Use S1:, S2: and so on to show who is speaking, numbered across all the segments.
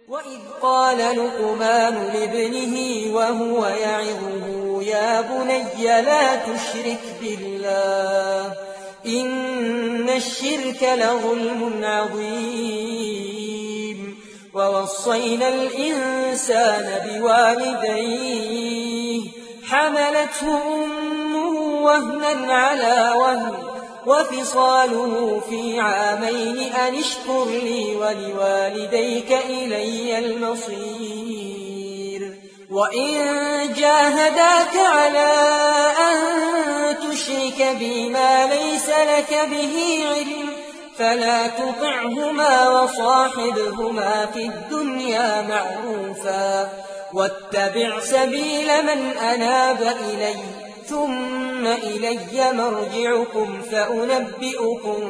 S1: وإذ قال لقمان لابنه وهو يعظه يا بني لا تشرك بالله إن الشرك لظلم عظيم ووصينا الإنسان بوالديه حملته أمه وهنا على وهن وفصاله في عامين أن اشكر لي ولوالديك إلي المصير وإن جاهداك على أن تشرك بي ما ليس لك به علم فلا تطعهما وصاحبهما في الدنيا معروفا واتبع سبيل من أناب إلي ثم إلي مرجعكم فأنبئكم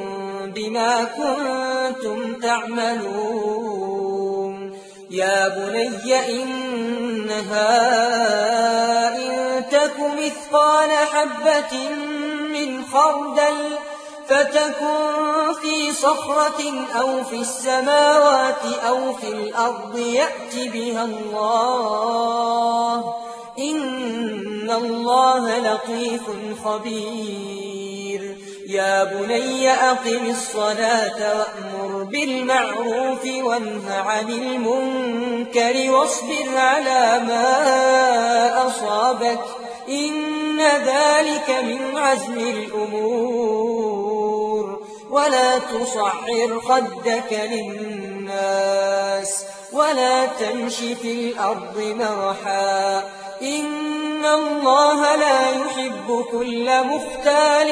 S1: بما كنتم تعملون يا بني إنها إن تك مثقال حبة من خردل فتكن في صخرة أو في السماوات أو في الأرض يأت بها الله إن الله لطيف خبير يا بني أقم الصلاة وأمر بالمعروف وانه عن المنكر واصبر على ما أصابك إن ذلك من عزم الأمور ولا تصعر خدك للناس ولا تمش في الأرض مرحا إن الله لا يحب كل مختال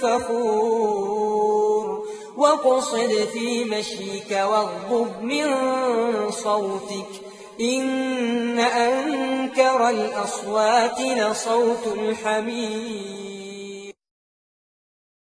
S1: فخور واقصد في مشيك واغضب من صوتك إن أنكر الأصوات لصوت الحمير